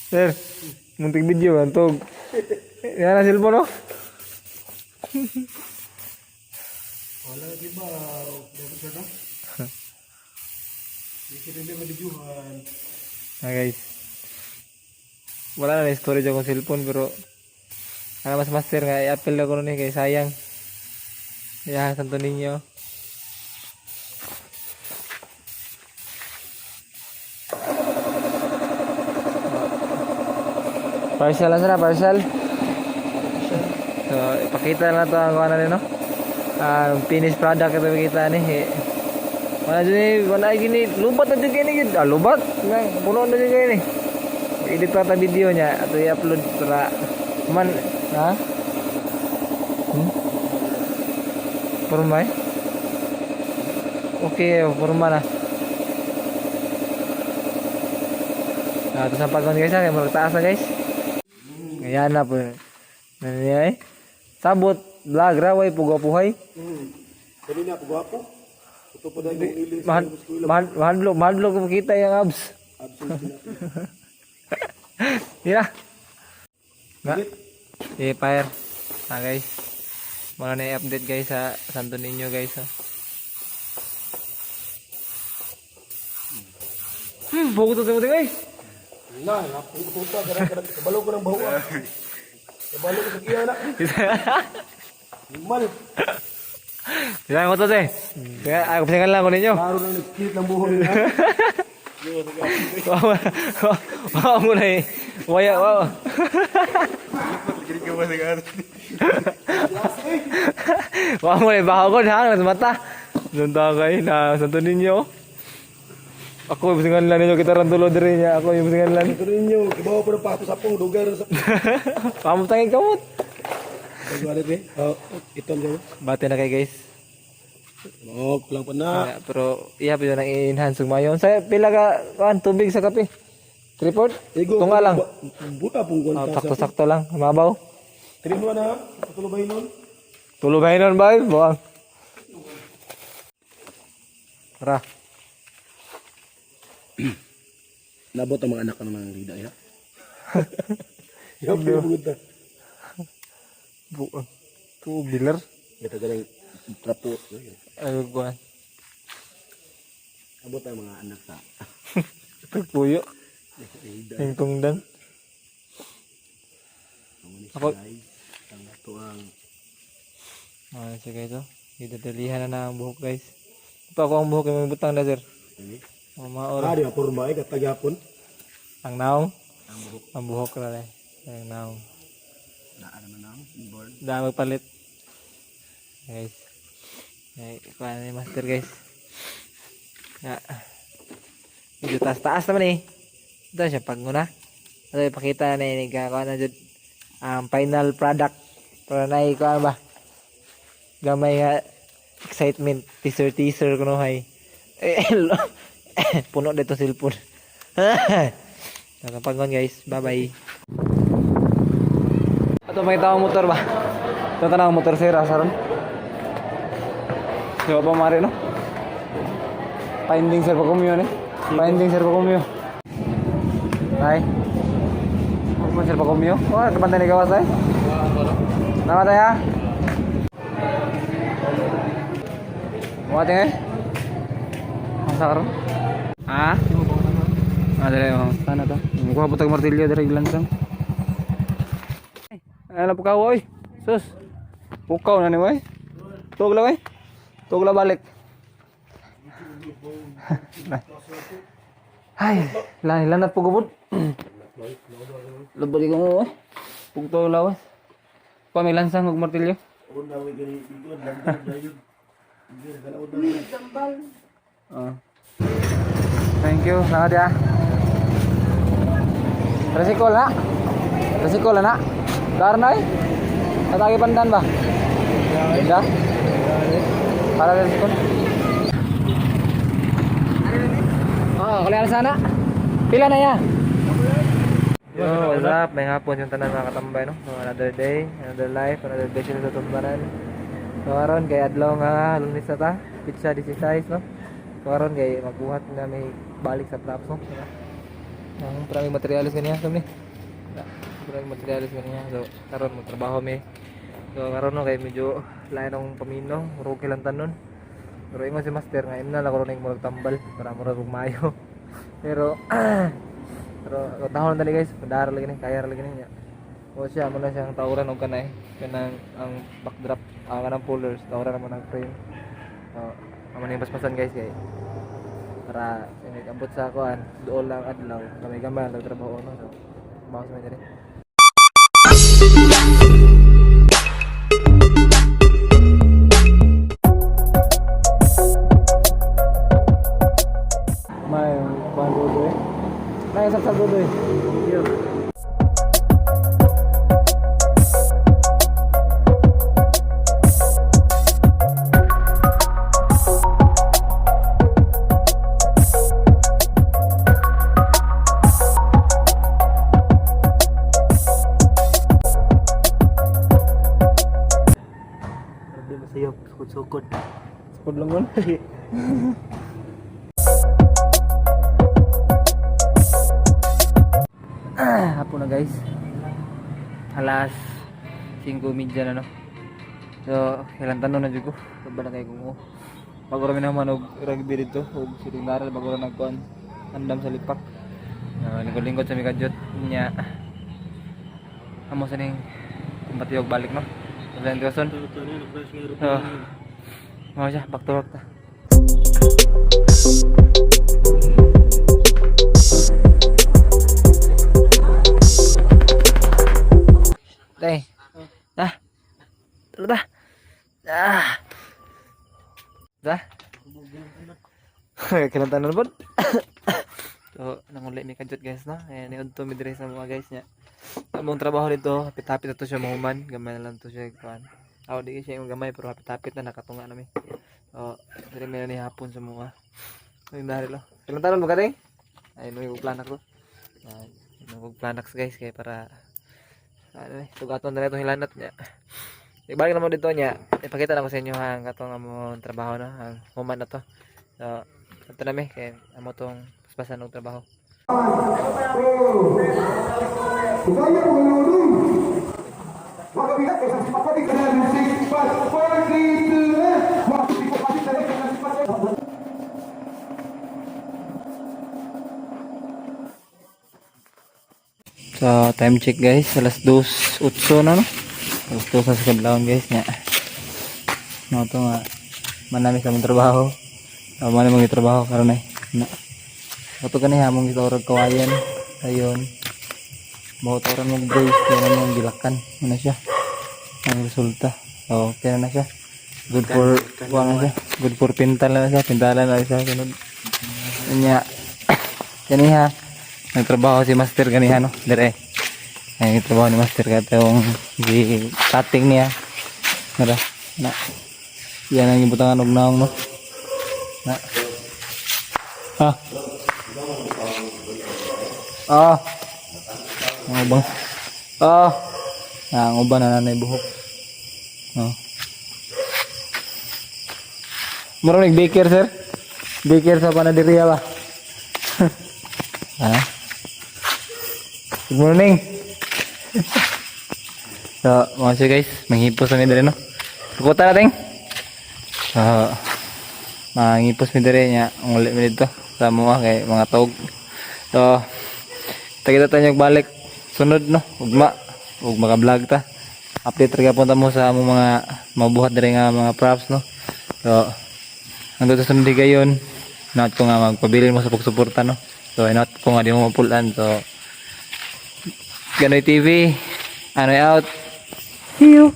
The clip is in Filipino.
Sir, munting video bantog. Yan na cellphone no? Wala lagi ba? Dapat siya na? Hindi kita din madidyuhan. Guys. Wala na storage akong cellphone pero mas master nga i-apple ako nun kay sayang. Ya, santo ninyo. Partial lang sana, partial. So, ipakita na to ang kuha na rin, no? Finished product ito ipakita ni. Wala gini, lubat na din kayo ni. Lubat? Puno na din kayo ni. Edit pa ta video niya at i-upload para man, ha? Forma eh? Okay, forma na. Tapos ang pagkakas guys, kaya magtaas na guys. Ayan na po. Nandiyan eh. Sabot, vlog, raway, pugapuhay. Dali na, pagwapo. Ito pa dahil yung ilis. Mahadlok ko makita yung abs. Tira. Nga. Fire. Guys. Mga na i-update guys sa Santo Niño guys. Bago to guys. Nah, puta gara-gara kabalo ko ng bawa. Kabalo ko sa kiya na. Mal. Jangan ngotot deh. Kaya aku pesankan lang ko ninyo. Laro na nagkit ng buhok niya. Wow mo na eh. Waya, wow. Wow mo na eh. Baka ko na mata. Doon tayo kayo na Santo Niño. Ako yung pesankan lang ninyo. Kita rantulo diri niya. Ako yung pesankan lang. Santo Niño. Kibawa pa ng pato sa pong. Dugay rin sa pong. Pamot tangin kamot. Pagwalit eh. Ito ang gawin. Bate na kayo guys. Lang pa na. Pero iya pa yun ang i-enhance yung mayon. Sa pila ka tubig sa kape. Tripod? Tunga lang. Buta pong gwanta. Sakto-sakto lang. Mabaw. 3-1 na. Patulubay nun. Tulubay nun ba? Buwang. Tara. Nabot ang mga anak ka naman ng rida ya. Yung pinabugod na. Buwang. Ito, bilar. Ito galing trapo. Ay, buwan. Nabot ang mga anak sa Ito, puyo. rida. Yung tungdan. Ako. Ito ang Sige ito. Idadalihan na ang buhok guys. Ito ako ang buhok yung may butang na sir. Mga oras. di porma ay katagapon. Ang naong. Ang buhok Ang buhok na rin. Ang naong. na ano na nang board. Dami magpalit. Guys. Ay, paano ni master guys. Medyo taas-taas naman eh. Ito siya pag muna. Ito ipakita na yun. Kaya na dyan. Ang final product. Para na ikaw ba? Gamay nga excitement. Teaser ko no hay. Puno dito cellphone. Nakapangon guys. Bye bye. Ito makita ang motor ba? Ito na ang motor sira sa ron. Siya pa mari no? Finding sir pa kumyo eh. Finding sir pa kumyo. Ay. Kung sir pa kumyo. Oh, kapantay ni gawas ay. Namatay ha. Muati eh. Ang sakaro. Ha? Dali oh. Sana to. Kuha po tag martilyo diri glansang. Ano pukaw oy? Sus. Pukaw na ni oy. Tug la oy. Tug la balik. Ay, lanat po gubod. Labali ko mo oy. Pugto la oy. Pa may lansang og martilyo. Thank you. Selamat ya. Resikol na. Resikol na. Karena tatagi pandan ba? Ya. Para resikol. Kalian sana. Pila na ya. Yo, what's up? May hapon yung tanan mga katambay no. So, another day, another life, another day sila sa tumbaran. So aron kay adlaw nga lunes na ta, pizza 16 no. So aron kay magbuhat na may balik sa traps no. Ang maraming materialis kaniya kami. Maraming materialis kaniya. So karon mo trabaho mi. So karon no kay medyo lain ang pamino, ruki lang tanon. Pero ingon si master nga imna la karon ning murag tambal para murag mayo. Pero tahon dali guys, padara lagi ni, kaya lagi ni. O siya mo na siyang tawuran og kanay kanang ang backdrop kanang pullers, tawuran mo ng frame. So amo ni basbasan guys kay para abot sa kuan dool lang adlaw kami gamay ang trabaho no. So bawas man diri. May kuan dodo eh. May saksak dodo eh. Yo. Masayop, sukod-sukod. Sukod lang gon. Hapon na guys. Alas 5:30 na no. So, ilang tanong na jud ko. Sabay na kay ko. Bago ra naman og rugby dito, og silingaral bago ra nagkuan andam sa lipak. Lingkod-lingkod sa mikadjot nya. Amo sa ning kumpatiyog balik no. Sa Anderson. Mau siya, back to work ta. Teh. Dah. Tulo dah. Dah. Kinantan na bod. So, nangulit mi kadjot guys no. Ayan, niudto mi dire sa mga guys nya. Among trabaho dito, hapit-hapit na to siya mahuman. Gamay na lang to siya kuan. Aw di siya yung gamay pero hapit-hapit na nakatunga na mi. So, dire mi na ni hapon sa mga. Ay nari lo. Kinantan mo kadeng? Ay no yung planak ko. Ay, no planak guys kay para ano eh, tugaton na itong hilanat niya. Ibalik naman dito niya. Ipakita na ko sa inyo ang katong among trabaho na, ang human na to. So, ito na mi kay amo tong paspasan ng trabaho. Saya pengelulung. Maka bila kisah sifat tadi kena sifat begitu. Waktu sifat tadi saya kena sifat. So, time check guys, alas 2:08 na no. Alas 2 na sa kadlawon guys nya. No to nga manami sa mong trabaho. Manami mong trabaho karon eh. Na. Kato kani hamong gitorog kawayan. Ayon. Mau tawaran mong brace yan ang gilakan. Ano siya? Ang resulta. So, okay na siya. Good for ano siya? Good for pintal na siya. Pintalan na siya. Sunod. Nya. Kaniha. Nagtrabaho si master kaniha no. Dire. Ay trabaho ni master katong cutting niya. Nara. Na. Yan ang ibutangan og naong no. Na. Ha. Ah. Ang ubang. Ah. Ang uban na nanay buhok. Oh. Murang nag-baker sir. Baker sa panadiriya ba? Ha? Good morning. So, mga siya guys, manghipos kami dali no. Kukuta natin. So, manghipos mi dali niya. Ang ulit mi dito. Sa mga kay mga tawag. So, kita tayo balik sunod no. Ugma. Ug maka-vlog ta. Update rin punta mo sa among mga mabuhat dali nga mga props no. So, ang dito sunod gayon. Not ko nga magpabilin mo sa pagsuporta no. So, not ko nga di mo mapulan. So, Ganoy TV, Anoy out. See you.